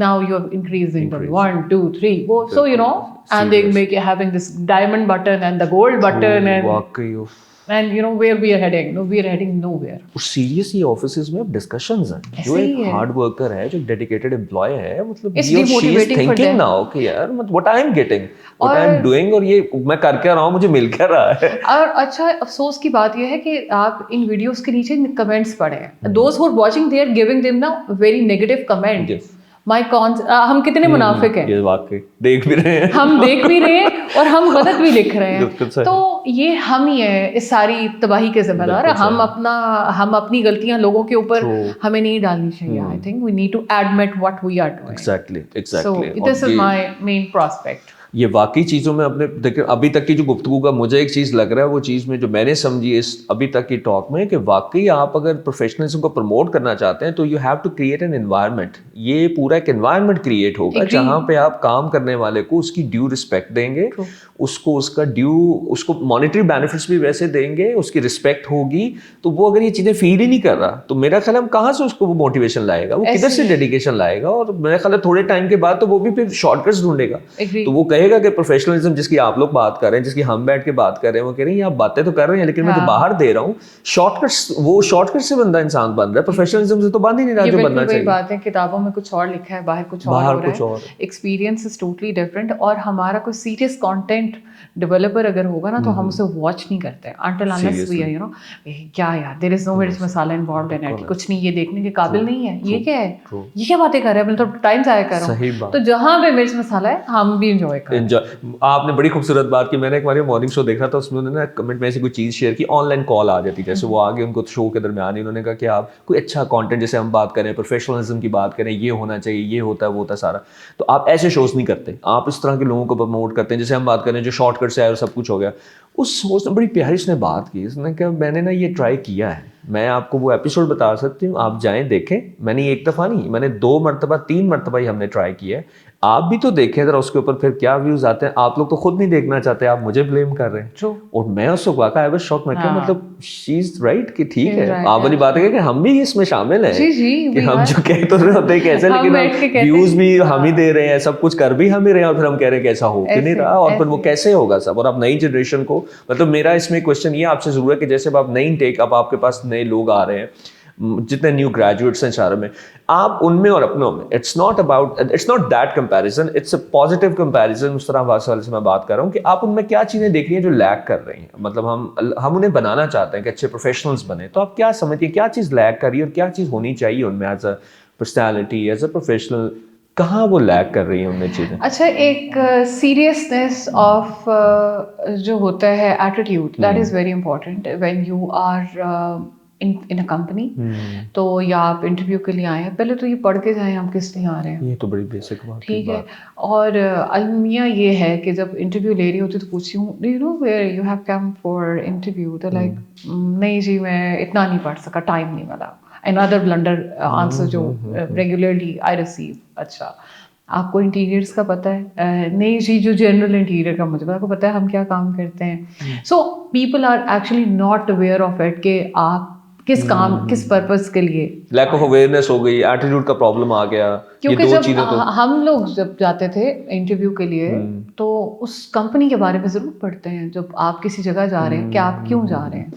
now you're increasing the 1 2 3 so you know, and they make you having this diamond button and the gold button and you know where we are heading. No, we are heading nowhere. Serious ये offices में अब discussions हैं. जो एक hard worker है, जो dedicated employee है, मतलब ये थिंकिंग नाउ कि यार what I am getting, what I am doing, और ये मैं कर क्या रहा हूँ, मुझे मिल क्या रहा है. और अच्छा अफसोस की बात ये है कि आप इन वीडियोस के नीचे कमेंट्स पढ़ें, those who are watching they are giving them ना very negative comment. My cons, हम कितने मुनाफिक हैं, ये वाकई देख भी रहे हैं, हम देख भी रहे हैं और हम गलत भी लिख रहे हैं. तो ये हम ही है इस सारी तबाही के जिम्मेदार. हम अपनी गलतियां लोगों के ऊपर हमें नहीं डालनी चाहिए. I think we need to admit what we are doing. Exactly. So this is my main prospect. ये वाकई चीज़ों में अपने देखिए अभी तक की जो गुफ्तगू का मुझे एक चीज़ लग रहा है, वो चीज़ में जो मैंने समझी इस अभी तक की टॉक में, कि वाकई आप अगर प्रोफेशनलिज्म को प्रमोट करना चाहते हैं तो you have to create an environment. ये पूरा एक एनवायरनमेंट क्रिएट होगा जहाँ पे आप काम करने वाले को उसकी ड्यू रिस्पेक्ट देंगे, उसको उसका ड्यू, उसको मॉनेटरी बेनिफिट्स भी वैसे देंगे, उसकी रिस्पेक्ट होगी. तो वो अगर ये चीज़ें फील ही नहीं कर रहा तो मेरा ख्याल है कहाँ से उसको वो मोटिवेशन लाएगा, वो किधर से डेडिकेशन लाएगा. और मेरा ख्याल है थोड़े टाइम के बाद तो वो भी फिर शॉर्टकट्स ढूंढेगा. तो वो कहेगा कि प्रोफेशनलिज्म जिसकी आप लोग बात कर रहे हैं, जिसकी हम बैठ के बात कर रहे हैं, वो कह रहे हैं आप बातें तो कर रहे हैं लेकिन मैं जो बाहर दे रहा हूँ शॉर्टकट्स, वो शॉर्टकट से बंदा इंसान बन रहा है, प्रोफेशनलिज्म से तो बन ही नहीं रहा जो बनना चाहिए. बात है किताबों में कुछ और लिखा है, बाहर कुछ और हो रहा है. Experience is totally different. और हमारा कोई सीरियस कंटेंट डेवलपर अगर होगा ना तो हम उसे वॉच नहीं करते until unless we are you know क्या यार there is no rich masala involved in it, कुछ नहीं, ये देखने के काबिल नहीं है, ये क्या है, ये क्या बातें कर रहे हैं, मतलब टाइम जाया कर रहा हूँ. तो जहाँ पे मिर्च मसाला है हम भी एंजॉय करें. आपने बड़ी खूबसूरत बात की. मैंने एक बार मॉर्निंग शो देख रहा था, उसमें उन्होंने कमेंट में ऐसी कोई चीज़ शेयर की, ऑनलाइन कॉल आ जाती, जैसे वो आगे उनको शो के दरमियान ही उन्होंने कहा कि आप कोई अच्छा कंटेंट, जैसे हम बात करें प्रोफेशनलिज्म की बात करें, ये होना चाहिए, ये होता है वो होता है सारा, तो आप ऐसे शोज नहीं करते, आप इस तरह के लोगों को प्रमोट करते हैं. जैसे हम बात करें जो शॉर्टकट से आए और सब कुछ हो गया. उस होस्ट ने बड़ी प्यारी उसने बात की, उसने कहा मैंने ना ये ट्राई किया है, मैं आपको वो एपिसोड बता सकती हूँ, आप जाएं देखें. मैंने एक दफ़ा नहीं, मैंने 2 मरतबा 3 मरतबा ही हमने ट्राई किया है. آپ بھی تو دیکھیں ذرا اس کے اوپر پھر کیا ویوز آتے ہیں. آپ لوگ تو خود نہیں دیکھنا چاہتے, آپ مجھے بلیم کر رہے ہیں. اور میں اس وقت واقعا آئی واز شاک, میں کہ مطلب شی از رائٹ کہ ٹھیک ہے, آپ والی بات ہے کہ ہم بھی اس میں شامل ہیں کہ ہم جو کہہ تو رہے ہوتے ہیں کیسے, لیکن ویوز بھی ہم ہی دے رہے ہیں, سب کچھ کر بھی ہم ہی رہے ہیں, اور پھر ہم کہہ رہے ہیں کہ ایسا ہو کہ نہیں رہا, اور پھر وہ کیسے ہوگا سب. اور اب نئی جنریشن کو, مطلب میرا اس میں کوشچن یہ آپ سے ضرور ہے کہ جیسے اب آپ نئی انٹیک, اب آپ کے پاس نئے لوگ آ رہے ہیں, جتنے نیو گریجویٹس ہیں شہر میں, آپ ان میں اور اپنوں میں, it's not that comparison, it's a positive comparison. اس طرح والے سے میں بات کر رہا ہوں کہ آپ ان میں کیا چیزیں دیکھ رہی ہیں جو لیک کر رہی ہیں, مطلب ہم انہیں بنانا چاہتے ہیں کہ اچھے پروفیشنلز بنے, تو آپ کیا سمجھتی ہیں کیا چیز لیک کر رہی ہے اور کیا چیز ہونی چاہیے ان میں as a personality, as a professional, کہاں وہ لیک کر رہی ہیں ان میں چیزیں؟ اچھا, ایک سیریسنیس آف جو ہوتا ہے attitude, that is very important when you are in a company. تو یا آپ انٹرویو کے لیے آئے ہیں, پہلے تو یہ پڑھ کے جائیں ہم کس لیے آ رہے ہیں, یہ تو بڑی بیسک بات, ٹھیک ہے. اور المیہ یہ ہے کہ جب انٹرویو لے رہی ہوتی تو پوچھتی ہوں, do you know where you have come for interview, تو لائک نہیں جی میں اتنا نہیں پڑھ سکا, ٹائم نہیں ملا. another blunder answer جو regularly I receive. اچھا آپ کو انٹیریئرس کا پتہ ہے, نہیں جی جو جنرل انٹیریئر کا مجھے آپ کو پتہ ہے ہم کیا کام کرتے ہیں. So people are actually not aware of it کہ آپ کس کام کس پرپز کے لیے. لیک آف اویئرنیس ہو گئی, ایٹیٹیوڈ کا پرابلم آ گیا. کیونکہ جب ہم لوگ جب جاتے تھے انٹرویو کے لیے تو اس کمپنی کے بارے میں ضرور پڑھتے ہیں. جب آپ کسی جگہ جا رہے ہیں کہ آپ کیوں جا رہے ہیں,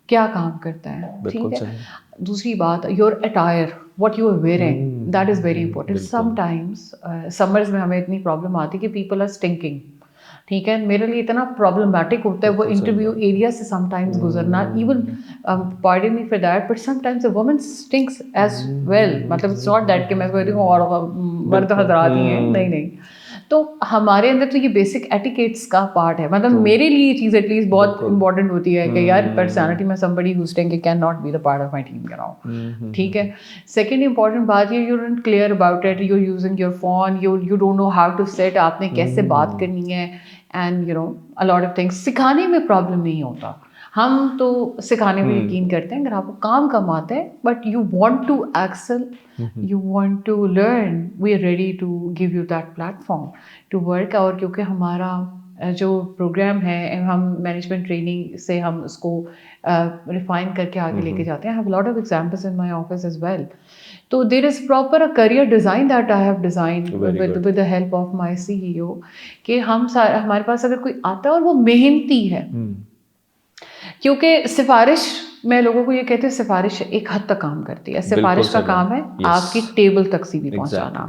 کیا کام کرتا ہے, ٹھیک ہے. دوسری بات, your attire, what you are wearing, that is very important. Sometimes summers میں ہمیں اتنی پرابلم آتی ہے کہ پیپل آر اسٹنکنگ, ٹھیک ہے. میرے لیے اتنا پرابلمٹک ہوتا ہے وہ انٹرویو ایریا سے سم ٹائمز گزرنا, even pardon me for that, but sometimes a woman stinks as well. مطلب اٹس ناٹ دیٹ کہ میں کہتی ہوں اور مرد حضرات ہی ہیں, نہیں نہیں. تو ہمارے اندر تو یہ بیسک ایٹیکیٹس کا پارٹ ہے. مطلب میرے لیے یہ چیز ایٹ لیسٹ بہت امپورٹنٹ ہوتی ہے کہ یار پرسنالٹی میں somebody who's saying can not be the part of my team, ٹھیک ہے. سیکنڈ امپورٹنٹ بات یہ, you don't clear about it, you using your phone, you don't know how to set, آپ نے کیسے بات کرنی ہے, and you know a lot of things. سکھانے میں پرابلم نہیں ہوتا, ہم تو سکھانے میں یقین کرتے ہیں اگر آپ کو کام کم آتے ہیں, but you want to excel, you want to learn, we are ready to give you that platform to work. اور کیونکہ ہمارا جو پروگرام ہے, ہم مینجمنٹ ٹریننگ سے ہم اس کو ریفائن کر کے آگے لے کے جاتے ہیں. I have a lot of examples in my office as well. تو there is proper a career design that I have designed with the help of my CEO, کہ ہمارے پاس اگر کوئی آتا ہے اور وہ محنتی ہے, کیونکہ سفارش, میں لوگوں کو یہ کہتے ہیں سفارش ایک حد تک کام کرتی ہے. سفارش کا کام ہے آپ کی ٹیبل تک سی وی پہنچانا.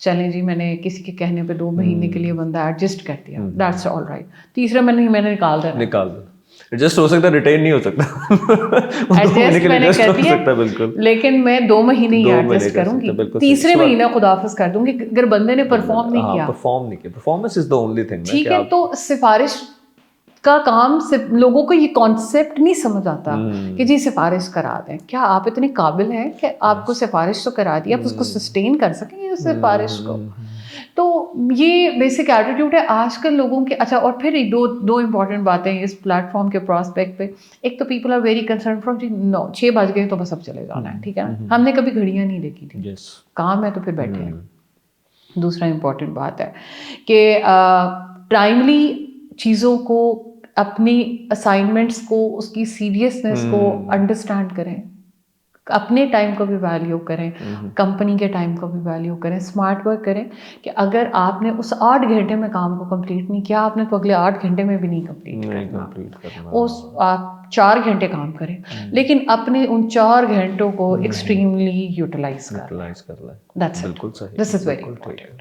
چلیں جی میں نے کسی کے کہنے پہ 2 مہینے کے لیے بندہ ایڈجسٹ کر دیا, دیٹس آل رائٹ. تیسرا میں نے نکال دینا, ایڈجسٹ ہو سکتا, ریٹین نہیں ہو سکتا, ایڈجسٹ میں نے کر دیا, لیکن میں 2 مہینے ہی ایڈجسٹ کروں گی, تیسرے مہینے خداحافظ کر دوں گی اگر بندے نے پرفارم نہیں کیا. Performance is the only thing, ٹھیک ہے. تو سفارش کا کام, لوگوں کو یہ کانسیپٹ نہیں سمجھ آتا کہ جی سفارش کرا دیں. کیا آپ اتنے قابل ہیں کہ آپ کو سفارش تو کرا دی, آپ اس کو سسٹین کر سکیں اس سفارش کو؟ تو یہ بیسک ایٹیٹیوڈ ہے آج کل لوگوں کے. اچھا, اور پھر دو امپورٹنٹ باتیں اس پلیٹ فارم کے پراسپیکٹ پہ. ایک تو people are very concern from G 6 بج گئے تو بس اب چلے جانا ہے, ٹھیک ہے نا, ہم نے کبھی گھڑیاں نہیں دیکھی تھی, کام ہے تو پھر بیٹھے ہیں. دوسرا امپورٹنٹ بات ہے کہ ٹائملی چیزوں کو, اپنی اسائنمنٹس کو, اس کی سیریسنیس کو انڈرسٹینڈ کریں, اپنے ٹائم کو بھی ویلیو کریں, کمپنی کے ٹائم کو بھی ویلیو کریں, اسمارٹ ورک کریں. کہ اگر آپ نے اس 8 گھنٹے میں کام کو کمپلیٹ نہیں کیا, آپ نے تو اگلے 8 گھنٹے میں بھی نہیں کمپلیٹ کرنا. اس آپ 4 گھنٹے کام کریں, لیکن اپنے ان 4 گھنٹوں کو ایکسٹریملی یوٹیلائز کر لیں. بالکل صحیح,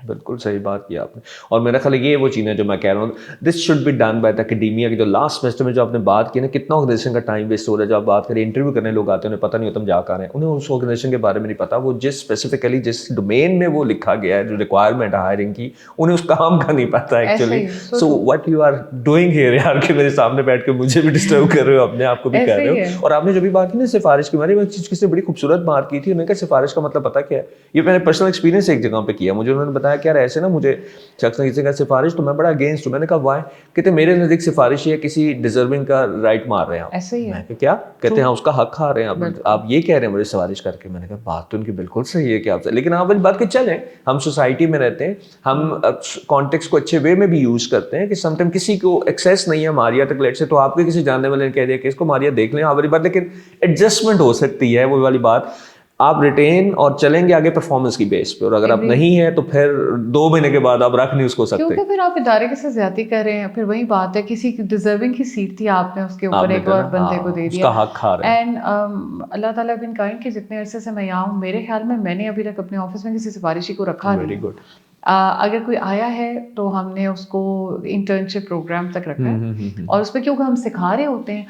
بالکل صحیح بات کی آپ نے. اور میرا خیال یہ وہ چیز ہے جو میں کہہ رہا ہوں, this should be done by academia. کی جو لاسٹ سیمسٹر میں جو آپ نے بات کی نا, کتنا آرگنائزیشن کا ٹائم ویسٹ ہو رہا ہے. جو آپ بات کریں انٹرویو کرنے لوگ آتے ہیں, انہیں پتہ نہیں ہوتا ہم جا کر رہے ہیں, انہیں اس آرگنائزیشن کے بارے میں نہیں پتا, وہ جس اسپیسیفکلی جس ڈومین میں وہ لکھا گیا ہے, جو ریکوائرمنٹ ہائرنگ کی, انہیں اس کام کا نہیں پتا actually. So what you are doing here یار, کہ میرے سامنے بیٹھ کے مجھے بھی ڈسٹرب کر رہے ہو اپنی अपने आप को भी कर रहे हो। और आपने जो भी बात की ना सिफारिश की, मैंने एक चीज़ किसी ने बड़ी खूबसूरत बात की थी, उन्होंने कहा सिफारिश का मतलब पता क्या है, ये मैंने पर्सनल एक्सपीरियंस एक जगह पे किया, मुझे उन्होंने बताया कि यार ऐसे ना मुझे शख्स ने किसी का सिफारिश, तो मैं बड़ा अगेंस्ट हूँ। मैंने कहा वाई, कहते मेरे नज़दीक सिफारिश है किसी डिजर्विंग का राइट मार रहे हैं आप। ऐसे ही है। क्या कहते हैं उसका हक खा रहे हैं आप ये कह रहे हैं मुझे सिफारिश करके। मैंने कहा बात तो उनकी बिल्कुल सही है कि आप, लेकिन आप वाली बात के चलें, हम सोसाइटी में रहते हैं, हम कॉन्टेक्स्ट को अच्छे वे में भी यूज करते हैं कि समटाइम किसी को एक्सेस नहीं है मारिया तक लेट से, तो आपके किसी जानने वाले ने कह दिया कि इसको मारिया देख लें, आप वाली बात, लेकिन एडजस्टमेंट हो सकती है, वो वाली बात। आप रिटेन और चलेंगे आगे परफॉर्मेंस की बेस पे, और अगर आप नहीं है तो फिर 2 महीने के बाद आप रख नहीं उसको सकते, क्योंकि फिर आप इदारे के साथ ज्यादती कर रहे हैं। फिर वही बात है, किसी डिजर्विंग की सीट थी, आपने उसके ऊपर एक और बंदे को दे दिया, उसका हक खा रहे हैं। एंड अल्लाह ताला बिन काइंड के जितने अरसे से मैं यहाँ हूँ, मेरे ख्याल में मैंने अभी तक अपने ऑफिस में किसी सिफारिशी को रखा नहीं। Very good. अगर कोई आया है तो हमने उसको इंटर्नशिप प्रोग्राम तक रखा है, और उसमें क्योंकि हम सिखा रहे होते हैं,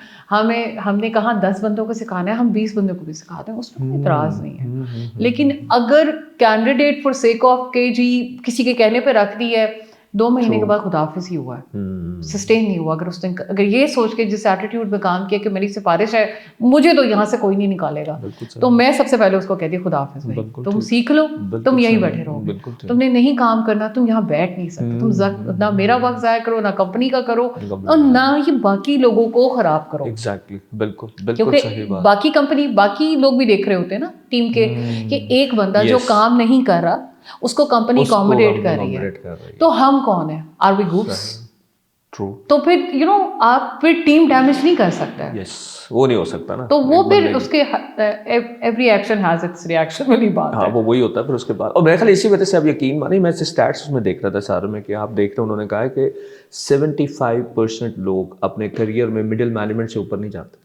हमने कहा 10 बंदों को सिखाना है, हम 20 बंदों को भी सिखाते हैं, उसमें कोई इतराज़ नहीं है। लेकिन अगर कैंडिडेट फॉर सेक ऑफ के जी किसी के कहने पे रख दी है, 2 महीने के बाद खुदाफिज ही हुआ है, सस्टेन नहीं हुआ। अगर ये सोच के जिस एटीट्यूड में काम किया कि मेरी सिफारिश है, मुझे तो यहाँ से कोई नहीं निकालेगा, तो मैं सबसे पहले उसको कहती हूँ खुदाफिज भाई, तुम सीख लो, तुम यहीं बैठे रहोगे, तुमने नहीं काम करना, तुम यहाँ बैठ नहीं सकते, तुम ना मेरा वक्त ज़ाया करो, ना कंपनी का करो, और ना ही बाकी लोगों को खराब करो। एग्जैक्टली, बिल्कुल क्योंकि बाकी लोग भी देख रहे होते हैं ना टीम के, कि एक बंदा जो काम नहीं कर रहा उसको कंपनी अकोमोडेट कर रही है, तो हम कौन है? Are we goods? ट्रू। तो फिर आप फिर टीम डैमेज नहीं कर सकते। यस, वो नहीं हो सकता ना, तो वो फिर उसके every action has its reaction वाली बात है। वो वही होता है फिर उसके बाद। और मेरे ख्याल इसी वजह से आप यकीन माने, मैं स्टैट्स उसमें देख रहा था सारे में, कि आप देख रहे, उन्होंने कहा है कि 75% लोग अपने करियर में मिडिल मैनेजमेंट से ऊपर नहीं जाते,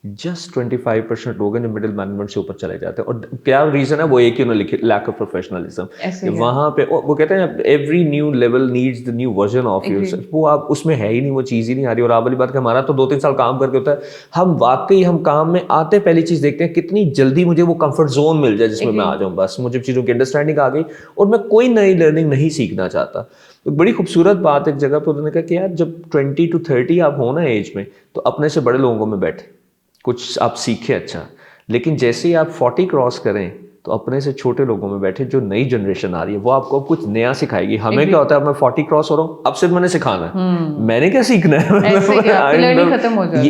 जस्ट 25% लोग हैं जो मिडिल मैनेजमेंट से ऊपर चले जाते हैं। और क्या रीजन है? वो एक ही उन्होंने लिखे, लैक ऑफ प्रोफेशनलिज्म। वहाँ पे वो कहते हैं every new level needs the new version of yourself, वो आप उसमें है ही नहीं, वो चीज़ ही नहीं आ रही। और आप वाली बात कि हमारा तो 2-3 साल काम करके होता है, हम काम में आते पहली चीज़ देखते हैं कितनी जल्दी मुझे वो कंफर्ट जोन मिल जाए जिसमें मैं आ जाऊँ, बस मुझे चीज़ों की अंडरस्टैंडिंग आ गई और मैं कोई नई लर्निंग नहीं सीखना चाहता। तो बड़ी खूबसूरत बात एक जगह पर उन्होंने कहा कि यार जब 20 to 30 आप हो ना एज में, तो अपने से बड़े लोगों में बैठे, कुछ आप सीखे अच्छा, लेकिन जैसे ही आप 40 क्रॉस करें तो अपने से छोटे लोगों में बैठे, जो नई जनरेशन आ रही है वो आपको कुछ नया सिखाएगी। हमें क्या होता है, अब मैं 40 क्रॉस हो रहा हूँ, अब सिर्फ मैंने सिखाना है, मैंने क्या सीखना है,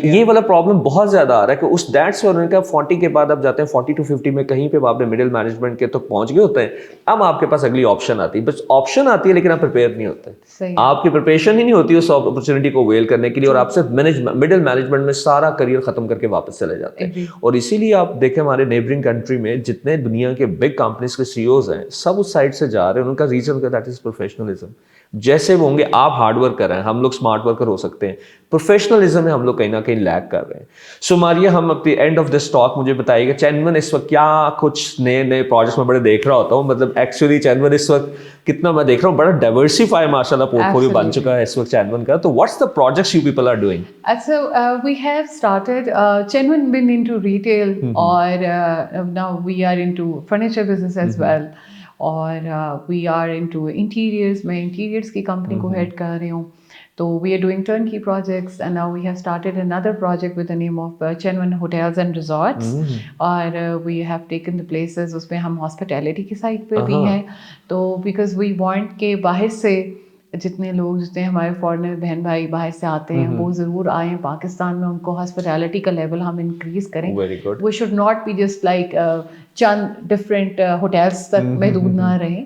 ये वाला प्रॉब्लम बहुत ज्यादा आ रहा है कि उस दैट से उन्होंने कहा 40 के बाद आप जाते हैं 40 to 50 में, कहीं पे आपने मिडिल मैनेजमेंट के तो पहुंच गए होते हैं, अब आपके पास अगली ऑप्शन आती है, बस ऑप्शन आती है लेकिन आप प्रिपेयर नहीं होते, आपकी प्रिपरेशन ही नहीं होती उस अपॉर्चुनिटी को वेल करने के लिए, और आप सिर्फ मिडिल मैनेजमेंट में सारा करियर खत्म करके वापस चले जाते हैं। और इसीलिए आप देखें हमारे नेबरिंग कंट्री में जितने दुनिया के बिग कंपनीज के सीईओज हैं, सब उस साइड से जा रहे हैं। उनका रीजन दैट इज प्रोफेशनलिज्म। जैसे वो होंगे, आप हार्ड वर्क कर रहे हैं, हम लोग स्मार्ट वर्कर हो सकते हैं, प्रोफेशनलिज्म में हम लोग कहीं ना कहीं लैग कर रहे हैं। सो मारिया, हम अपनी एंड ऑफ दिस टॉक मुझे बताइएगा, चैनवन इस वक्त क्या कुछ नए प्रोजेक्ट्स में बड़े देख रहा होता हूँ, मतलब एक्चुअली चैनवन इस वक्त कितना मैं देख रहा हूँ, बड़ा डाइवर्सिफाई माशाल्लाह पोर्टफोलियो बन चुका है इस वक्त चैनवन का। तो what's the projects you people are doing? So we have started Chenwan been into retail, or now we are into furniture business as well, और we are into interiors. मैं interiors की company को head कर रही हूँ, तो we are doing turnkey projects, and now we have started another project with the name of Chenwan Hotels and Resorts, और we have taken the places, उसमें हम hospitality की side पे भी हैं, तो because we want के बाहर से जितने हमारे फॉरेनर बहन भाई बाहर से आते हैं, वो ज़रूर आएँ पाकिस्तान में, उनको हॉस्पिटैलिटी का लेवल हम इंक्रीज करें। We should not be just like चंद डिफरेंट होटल्स तक महदूद ना रहें।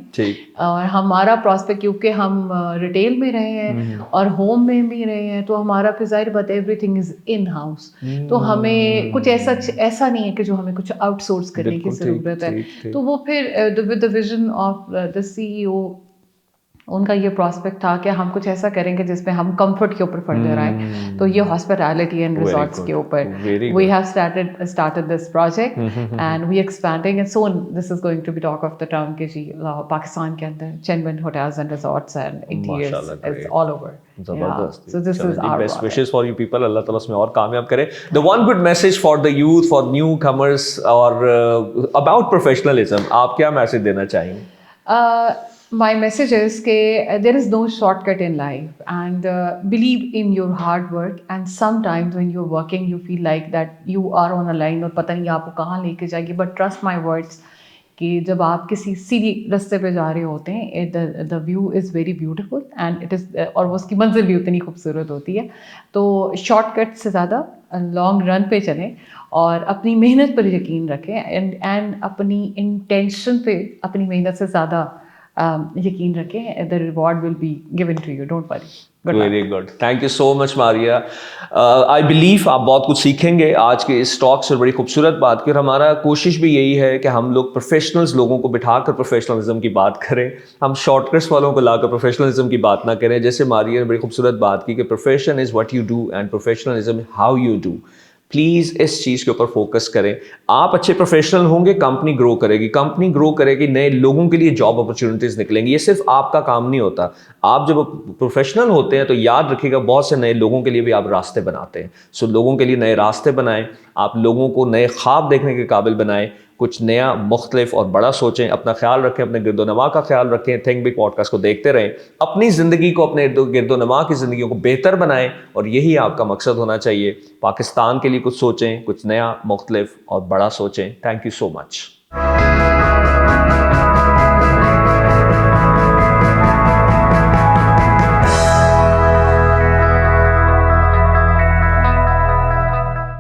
और हमारा प्रॉस्पेक्ट, क्योंकि हम रिटेल में रहे हैं और होम में भी रहे हैं, तो हमारा फिर ज़ाहिर बात है एवरीथिंग इज़ इन हाउस, तो हमें कुछ ऐसा नहीं है कि जो हमें कुछ आउटसोर्स करने की ज़रूरत है। तो वो फिर with the vision of the CEO, उनका ये प्रॉस्पेक्ट था कि हम कुछ ऐसा करेंगे जिसमें हम कंफर्ट के ऊपर फर्दर आए, तो ये हॉस्पिटैलिटी एंड रिजॉर्ट्स के ऊपर we have started this project, and we expanding and soon this is going to be talk of the town के जी पाकिस्तान के अंदर ChenOne hotels and resorts and interiors is all over. जबरदस्त। So this is our best wishes for you people, अल्लाह ताला उसमें और कामयाब करे। The one good message for the youth, for newcomers, और about professionalism, आप क्या मैसेज देना चाहेंगे? My message is that there is no shortcut in life, and believe in your hard work. And sometimes when you're working, you feel like that you are on a line और पता नहीं आपको कहाँ लेके जाएगी. But trust my words कि जब आप किसी सीधी रास्ते पे जा रहे होते हैं, the view is very beautiful and it is और वो उसकी मंजिल भी उतनी खूबसूरत होती है. तो शॉर्टकट से ज़्यादा लॉन्ग रन पे चलें और अपनी मेहनत पर यकीन रखें एंड अपनी इंटेंशन पे अपनी मेहनत से ज़्यादा यकीन रखें. The reward will be given to you, don't worry. Very good, thank you so much Maria. I believe आप बहुत कुछ सीखेंगे आज के इस टॉक से. बड़ी खूबसूरत बात की, और हमारा कोशिश भी यही है कि हम लोग प्रोफेशनल्स लोगों को बिठाकर प्रोफेशनलिज्म की बात करें, हम शॉर्टकट्स वालों को लाकर प्रोफेशनलिज्म की बात ना करें. जैसे मारिया ने बड़ी खूबसूरत बात की कि profession is what you do and professionalism how you do. Please इस चीज़ के ऊपर फोकस करें. आप अच्छे प्रोफेशनल होंगे, कंपनी ग्रो करेगी. कंपनी ग्रो करेगी, नए लोगों के लिए जॉब अपॉर्चुनिटीज़ निकलेंगी. ये सिर्फ आपका काम नहीं होता. आप जब प्रोफेशनल होते हैं तो याद रखिएगा बहुत से नए लोगों के लिए भी आप रास्ते बनाते हैं. सो लोगों के लिए नए रास्ते बनाएं, आप लोगों को नए ख्वाब देखने के काबिल बनाएं, कुछ नया मुख्तलिफ और बड़ा सोचें. अपना ख्याल रखें, अपने गिरदोनवा का ख्याल रखें. थिंक बिग पॉडकास्ट को देखते रहें, अपनी ज़िंदगी को, अपने गिरदोनवा की ज़िंदगी को बेहतर बनाएं, और यही आपका मकसद होना चाहिए. पाकिस्तान के लिए कुछ सोचें, कुछ नया मुख्तलिफ और बड़ा सोचें. Thank you so much.